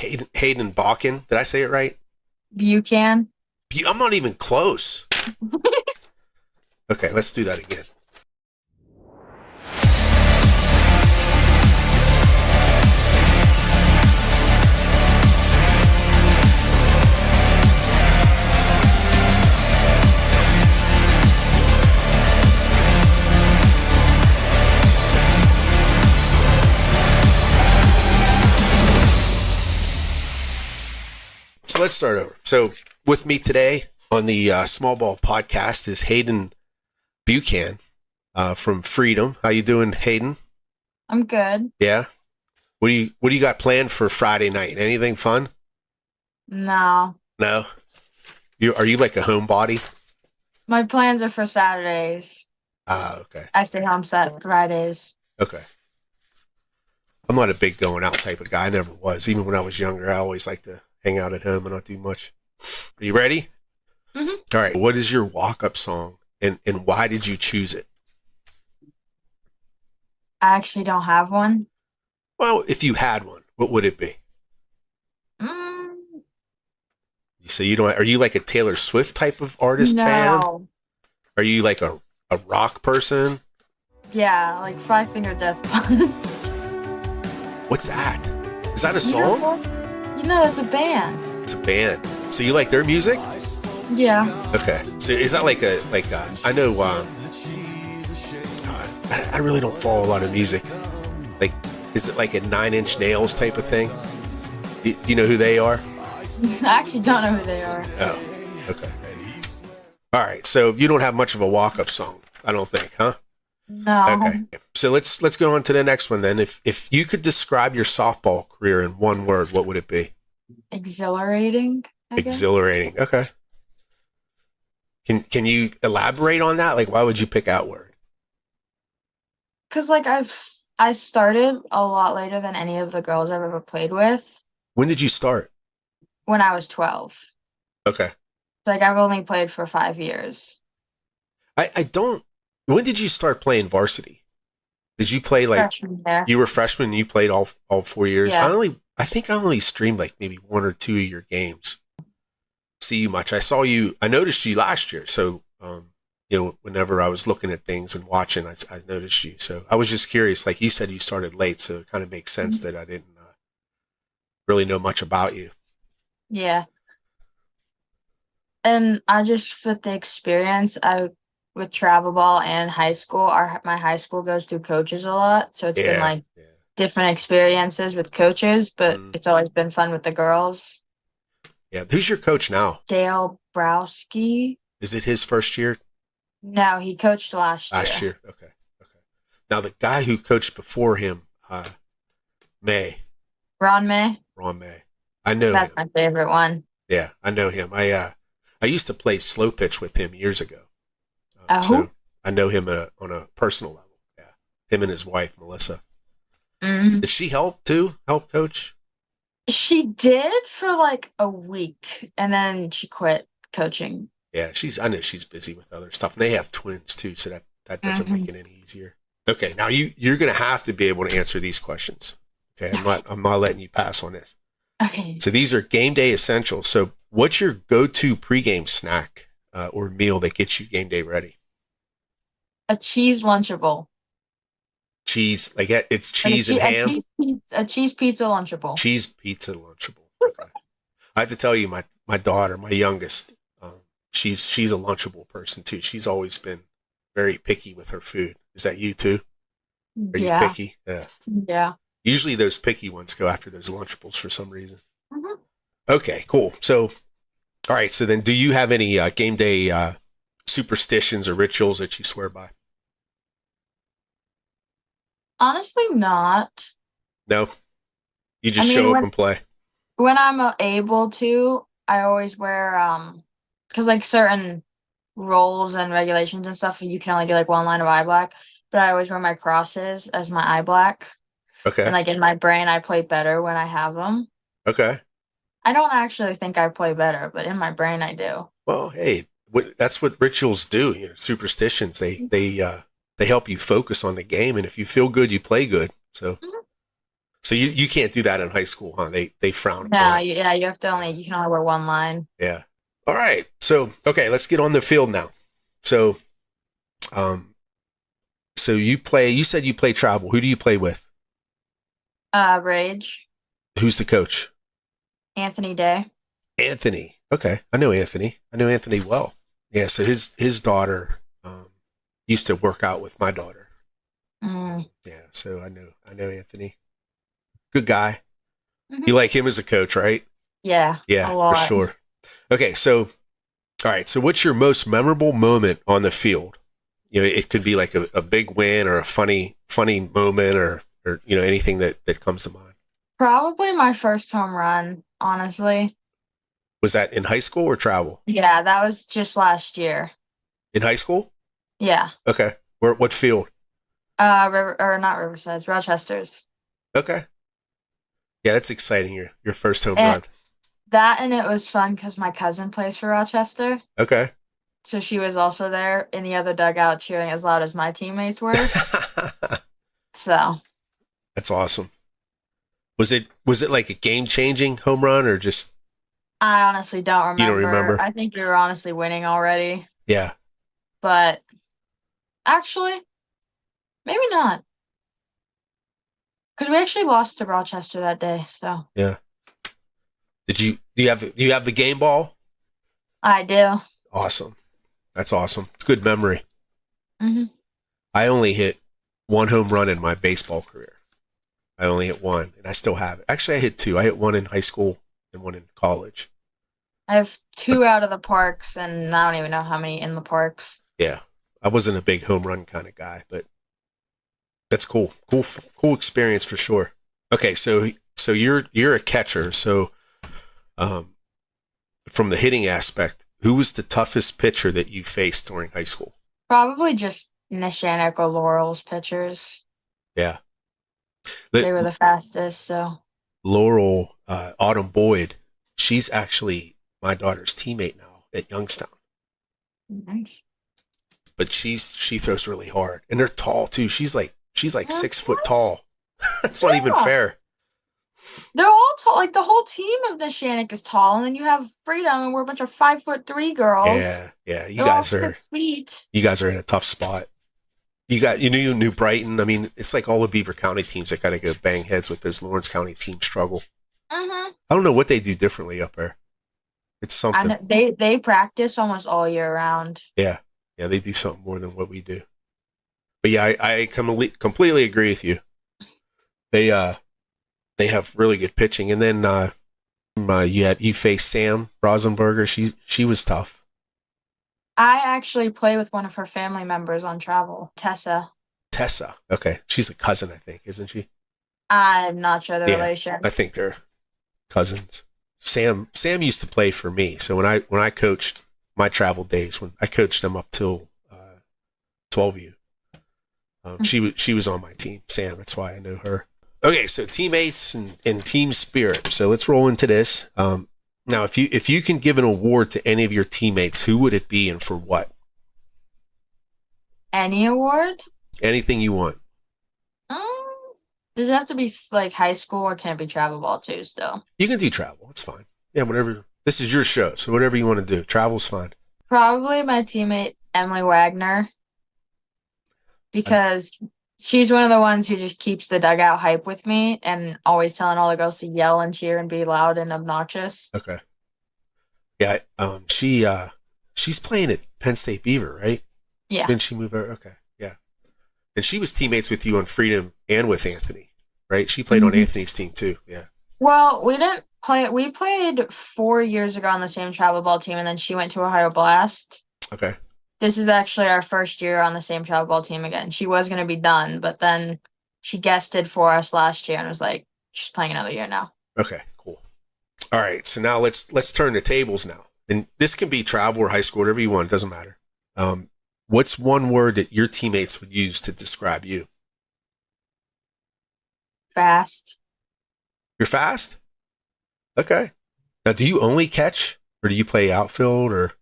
Haydan Baucan. Did I say it right? Buchan. I'm not even close. Okay, let's do that again. So let's start over. So with me today on the Small Ball podcast is Haydan Baucan from Freedom. How you doing, Haydan? I'm good. Yeah. What do you got planned for Friday night? Anything fun? No. No. Are you like a homebody? My plans are for Saturdays. Okay. I stay home Fridays. Okay. I'm not a big going out type of guy. I never was. Even when I was younger, I always liked to hang out at home and not do much. Are you ready? Mm-hmm. All right. What is your walk-up song and why did you choose it? I actually don't have one. Well, if you had one, what would it be? Mm, So you don't, are you like a Taylor Swift type of artist fan? no. Are you like a rock person? Yeah, like Five Finger Death Punch. What's that? Is that a You song? know, that's a band. It's a band. So you like their music? Yeah. Okay. So is that like I know, I really don't follow a lot of music. Like, is it like a 9 Inch Nails type of thing? Do you know who they are? I actually don't know who they are. Oh, okay. All right. So you don't have much of a walk-up song, I don't think, huh? No. Okay. So let's go on to the next one then. If you could describe your softball career in one word, what would it be? Exhilarating, I guess. Exhilarating. Okay. Can you elaborate on that? Like, why would you pick out word? Because like I started a lot later than any of the girls I've ever played with When did you start? when I was 12. Okay. Like I've only played for 5 years. I don't. When did you start playing varsity? Did you play like Freshman year. you were freshman and you played all 4 years? Yeah. I think I only streamed like maybe 1 or 2 of your games. See you much. I noticed you last year. So, whenever I was looking at things and watching, I noticed you. So I was just curious. Like you said, you started late, so it kind of makes sense that I didn't really know much about you. Yeah. And I just, for the experience, with travel ball and high school, my high school goes through coaches a lot. So it's been Yeah. like different experiences with coaches, but Mm. it's always been fun with the girls. Yeah. Who's your coach now? Dale Browski. Is it his first year? No, he coached last Last year. Okay. Now the guy who coached before him, Ron May. Ron May. I know That's him. my favorite one. Yeah, I know him. I used to play slow pitch with him years ago. Oh. So I know him on a personal level. Yeah. Him and his wife, Melissa. Mm. Did she help too? Help coach? She did for like a week, and then she quit coaching. Yeah, I know she's busy with other stuff. And they have twins too, so that doesn't make it any easier. Okay, now you're gonna have to be able to answer these questions. Okay, I'm not letting you pass on this. Okay. So these are game day essentials. So what's your go-to pregame snack or meal that gets you game day ready? A cheese Lunchable. Cheese, like it's cheese and ham? A cheese pizza Lunchable. Cheese pizza Lunchable. Okay. I have to tell you, my daughter, my youngest, she's a Lunchable person too. She's always been very picky with her food. Is that you too? Are you picky? Yeah. Yeah. Usually those picky ones go after those Lunchables for some reason. Mm-hmm. Okay, cool. So, all right. So then do you have any game day superstitions or rituals that you swear by? Honestly, not. No? You just show up and play? When I'm able to, I always wear, because like certain rules and regulations and stuff, you can only do like one line of eye black, but I always wear my crosses as my eye black. Okay. And like in my brain, I play better when I have them. Okay. I don't actually think I play better, but in my brain, I do. Well, hey, that's what rituals do. Superstitions. They help you focus on the game, and if you feel good, you play good. So, So you can't do that in high school, huh? They frown upon No, it. yeah, Yeah. you can only wear one line. Yeah. All right. So okay, let's get on the field now. So um so you play. You said you play travel. Who do you play with? Rage, Who's the coach? Anthony Day. Anthony. Okay, I know Anthony. I know Anthony well. Yeah. So his daughter used to work out with my daughter. Mm. Yeah. So I know Anthony. Good guy. Hmm. You like him as a coach, right? Yeah, Yeah, a for lot. sure. Okay. So all right. So what's your most memorable moment on the field? It could be like a big win or a funny moment or anything that comes to mind. Probably my first home run, honestly. Was that in high school or travel? Yeah, that was just last year. In high school? Yeah. Okay. What field? River or not Riverside's, Rochester's. Okay. Yeah, that's exciting. Your first home And run. and it was fun because my cousin plays for Rochester. Okay. So she was also there in the other dugout cheering as loud as my teammates were. So That's awesome. Was it like a game changing home run or just I honestly don't you don't remember. remember? I think we were honestly winning already. Yeah. But actually, maybe not. Because we actually lost to Rochester that day. So Yeah. Do you have the game ball? I do. Awesome. That's awesome. It's good memory. Hmm. I only hit one home run in my baseball career. I only hit one, and I still have it. Actually, I hit two. I hit one in high school and one in college. I have But two out of the parks, and I don't even know how many in the parks. yeah, I wasn't a big home run kind of guy, but that's cool. Cool experience for sure. Okay, so you're a catcher. So um, from the hitting aspect, who was the toughest pitcher that you faced during high school? Probably just Nishanek or Laurel's pitchers. Yeah, They were the the fastest, so Laurel Autumn Boyd. She's actually my daughter's teammate now at Youngstown. nice. But she throws really hard, and they're tall too. She's like 6 foot tall. That's not even Yeah. fair. They're all tall. Like the whole team of Nishanek is tall, and then you have Freedom, and we're a bunch of 5'3" girls. Yeah. You They're all guys are 6 feet. you guys are in a tough spot. You New Brighton. I mean, it's like all the Beaver County teams that got to go bang heads with those Lawrence County teams struggle. Mm-hmm. I don't know what they do differently up there. It's something. And they practice almost all year round. Yeah, they do something more than what we do. But yeah, I completely agree with you. They have really good pitching, and then you faced Sam Rosenberger. She was tough. I actually play with one of her family members on travel, Tessa. Tessa. Okay, she's a cousin, I think, isn't she? I'm not sure the Yeah, relation. I think they're cousins. Sam used to play for me, so when I coached my travel days, when I coached them up till 12U, she was on my team. Sam, that's why I know her. Okay, so teammates and team spirit. So let's roll into this. Now, if you can give an award to any of your teammates, who would it be and for what? Any award? Anything you want. Um, does it have to be like high school or can it be travel ball too still? You can do travel. It's fine. Yeah, whatever. This is your show, so whatever you want to do. Travel's fine. Probably my teammate Emily Wagner because she's one of the ones who just keeps the dugout hype with me and always telling all the girls to yell and cheer and be loud and obnoxious. Okay. Yeah. She's playing at Penn State Beaver, right? Yeah. Didn't she move over? Okay. Yeah. And she was teammates with you on Freedom and with Anthony, right? She played on Anthony's team too. Yeah. Well, we didn't play. We played 4 years ago on the same travel ball team, and then she went to Ohio Blast. Okay. This is actually our first year on the same travel ball team again. She was going to be done, but then she guested for us last year and was like, she's playing another year now. Okay. Cool. All right. So now let's turn the tables now, and this can be travel or high school, whatever you want. It doesn't matter. What's one word that your teammates would use to describe you? Fast. You're fast? Okay. Now, do you only catch or do you play outfield or?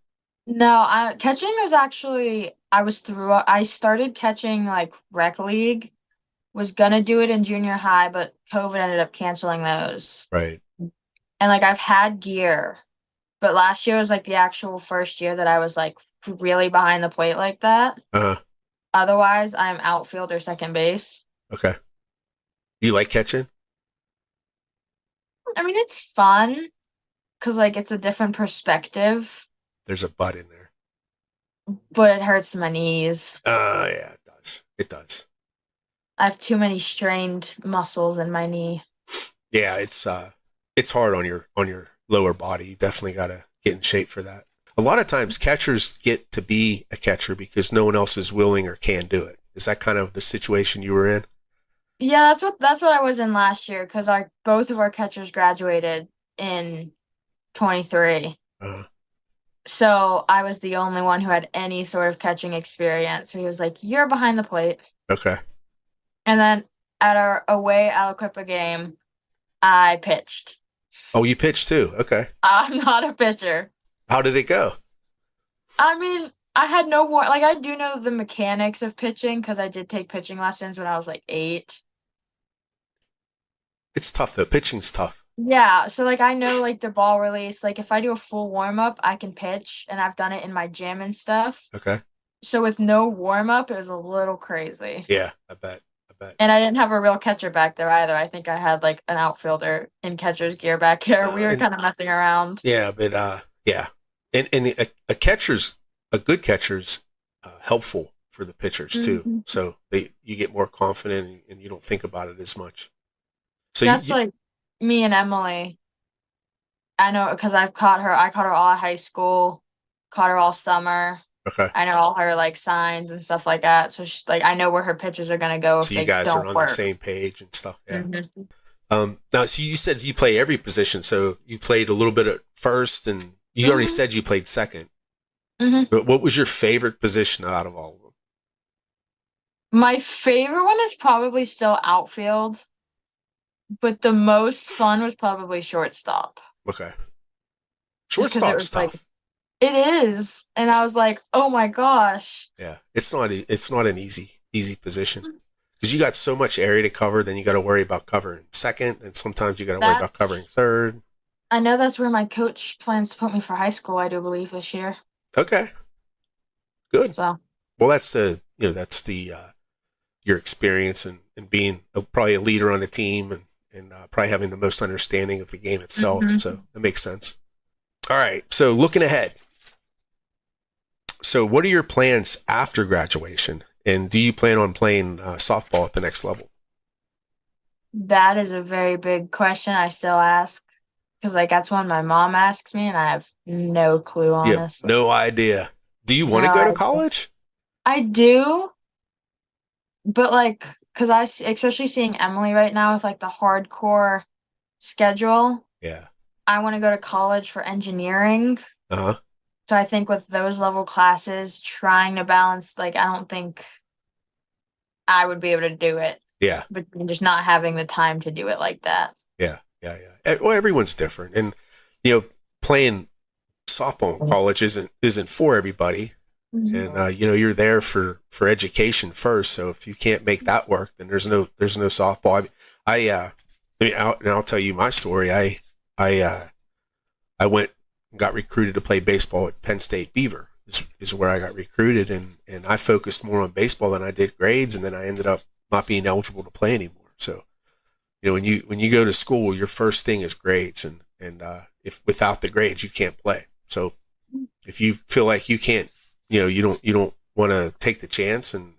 No, catching was actually I started catching like rec league was gonna do it in junior high, but COVID ended up canceling those. Right. And like I've had gear, but last year was like the actual first year that I was like really behind the plate like that. Uh-huh. Otherwise, I'm outfield or second base. Okay. You like catching? I mean, it's fun because like it's a different perspective, There's a butt in there. but it hurts my knees. Yeah, it does. It does. I have too many strained muscles in my knee. Yeah, it's hard on your lower body. You definitely got to get in shape for that. A lot of times catchers get to be a catcher because no one else is willing or can do it. Is that kind of the situation you were in? Yeah, that's what I was in last year because like both of our catchers graduated in 23. Uh, So I was the only one who had any sort of catching experience. So he was like, "You're behind the plate." okay. And then at our away Aliquippa game, I pitched. Oh, you pitched too. Okay. I'm not a pitcher. How did it go? I mean, I had no more like I do know the mechanics of pitching because I did take pitching lessons when I was like 8. It's tough though. Pitching's tough. Yeah, so like I know like the ball release, like if I do a full warm up, I can pitch and I've done it in my gym and stuff. Okay. So with no warm up, it was a little crazy. Yeah, I bet. I bet. And I didn't have a real catcher back there either. I think I had like an outfielder in catcher's gear back here. We were And kind of messing around. yeah, but yeah, and a good catcher's helpful for the pitchers too. Mhm. So you get more confident and you don't think about it as much. So That's like me and Emily. I know because I've caught her. I caught her all high school, caught her all summer. okay. I know all her like signs and stuff like that. So she's like, I know where her pitches are gonna go if So you they guys are don't on the work. same page and stuff. Yeah. Mhm. Now, so you said you play every position. So you played a little bit at first, and you already Mhm. said you played second. Mhm. But what was your favorite position out of all of them? My favorite one is probably still outfield, but the most fun was probably shortstop. Okay. Just because it Shortstop's was like tough. it is, and I was like, oh my gosh. Yeah, it's not an easy position because you got so much area to cover. Then you got to worry about covering second, and sometimes you got to worry about covering That's third. I know that's where my coach plans to put me for high school, I do believe this year. Okay, good. So Well, that's the your experience and being probably a leader on the team and probably having the most understanding of the game itself. mhm. So that makes sense. All right. So looking ahead. So what are your plans after graduation? And do you plan on playing softball at the next level? That is a very big question I still ask because like that's one my mom asks me and I have no clue You have honestly. no idea. Do you want to No go to idea. college? I do, but like because especially seeing Emily right now with like the hardcore schedule, Yeah. I want to go to college for engineering. Uh huh. So I think with those level classes, trying to balance, like I don't think I would be able to do it, Yeah. but just not having the time to do it like that. Yeah. Yeah. Yeah. Well, everyone's different, and playing softball in college isn't for everybody. Mhm. And you're there for education first. So if you can't make that work, then there's no softball. I'll tell you my story. I went and got recruited to play baseball at Penn State Beaver is where I got recruited, and I focused more on baseball than I did grades, and then I ended up not being eligible to play anymore. So when you go to school, your first thing is grades, and if without the grades you can't play. So if you feel like you can't, you don't want to take the chance, and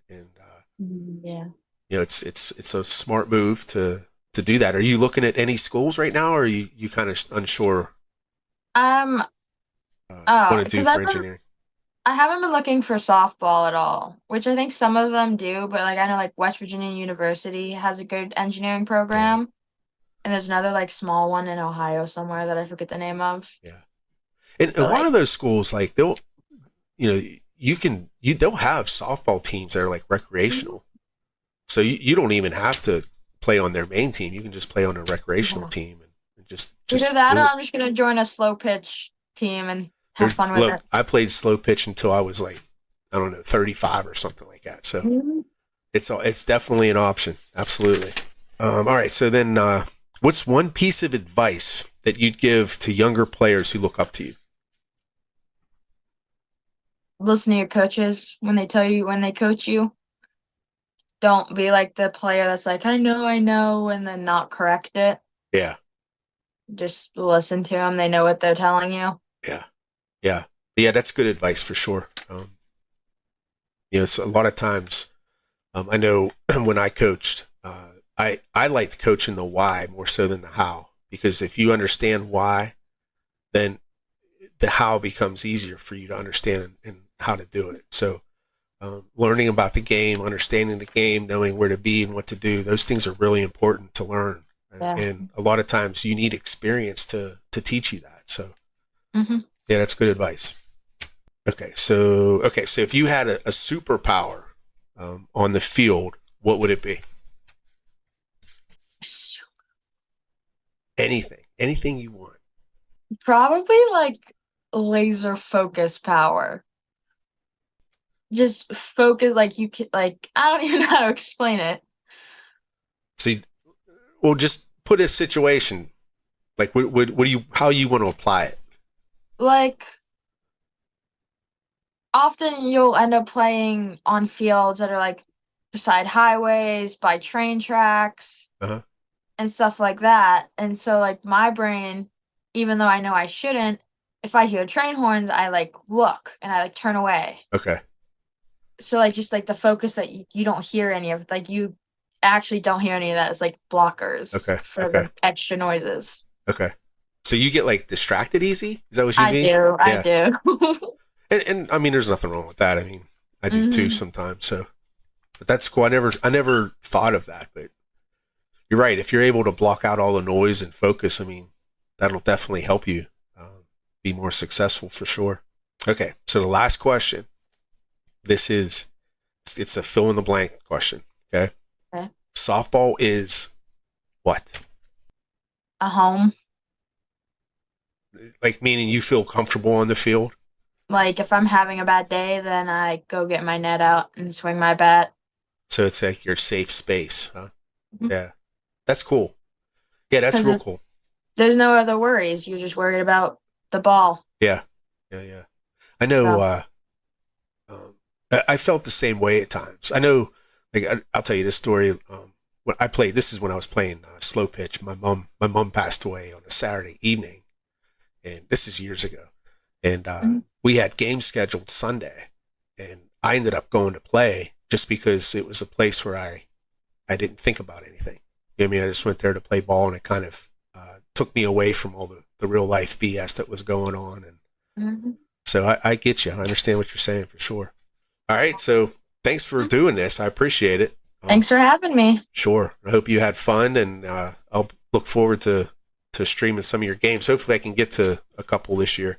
Yeah. it's a smart move to do that. Are you looking at any schools right now, or are you kind of unsure Um, oh, want to do because for engineering? I haven't been looking for softball at all, which I think some of them do, but like I know like West Virginia University has a good engineering Yeah, program, and there's another like small one in Ohio somewhere that I forget the name of. yeah. And a But lot like, of those schools, like you know, they'll have softball teams that are like recreational. So you don't even have to play on their main team. You can just play on a recreational yeah. team and Either just that or do it. I'm just gonna join a slow pitch team and have fun with Look, it. I played slow pitch until I was like, I don't know, 35 or something like that. So Mhm. It's definitely an option. Absolutely. All right. So then, what's one piece of advice that you'd give to younger players who look up to you? Listen to your coaches when they coach you. Don't be like the player that's like, I know, and then not correct it. Yeah. Just listen to them. They know what they're telling you. Yeah. Yeah. Yeah. That's good advice for sure. It's a lot of times, I know when I coached, I liked coaching the why more so than the how, because if you understand why, then the how becomes easier for you to understand and how to do it. So, learning about the game, understanding the game, knowing where to be and what to do, those things are really important to learn. Yeah. And a lot of times you need experience to teach you that. So, yeah, that's good advice. Okay. So if you had a superpower on the field, what would it be? Anything you want. Probably like laser focus power. Just focus, like you can, like, I don't even know how to explain it. See, well, just put a situation, like what do you, how you want to apply it? Like, often you'll end up playing on fields that are like beside highways, by train tracks, and stuff like that. And so, like, my brain, even though I know I shouldn't, if I hear train horns, I like look and I like turn away. Okay. So, like, just like the focus that you don't hear any of, like, you actually don't hear any of that. It's like blockers for the extra noises. Okay. So you get like distracted easy? Is that what you mean? I do. And I mean, there's nothing wrong with that. I mean, I do too sometimes. So, but that's cool. I never thought of that, but you're right. If you're able to block out all the noise and focus, I mean, that'll definitely help you be more successful for sure. Okay. So the last question, it's a fill in the blank question. Okay. Softball is what? A home. Like, meaning you feel comfortable on the field? Like, if I'm having a bad day, then I go get my net out and swing my bat. So it's like your safe space, huh? Yeah. That's cool. Yeah, that's real cool. There's no other worries. You're just worried about the ball. Yeah. I know, I felt the same way at times. I know, like, I'll tell you this story. When I played, this is when I was playing slow pitch. My mom passed away on a Saturday evening, and this is years ago. And we had games scheduled Sunday, and I ended up going to play just because it was a place where I didn't think about anything. You know what I mean? I just went there to play ball, and it kind of took me away from all the real life BS that was going on. And so I get you. I understand what you're saying for sure. All right. So thanks for doing this. I appreciate it. Thanks for having me. Sure. I hope you had fun, and I'll look forward to streaming some of your games. Hopefully I can get to a couple this year.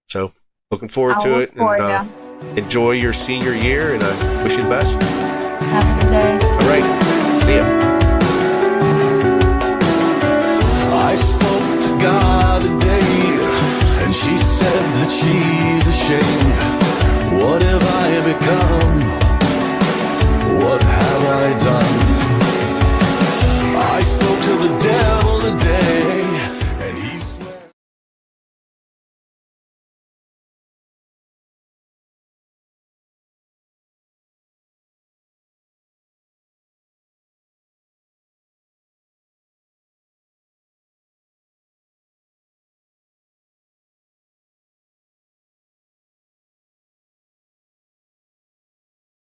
So looking forward to it. And enjoy your senior year, and I wish you the best. Have a good day. All right. See ya. I spoke to God today, and she said that she's ashamed. What have I become? What have I done? I spoke to the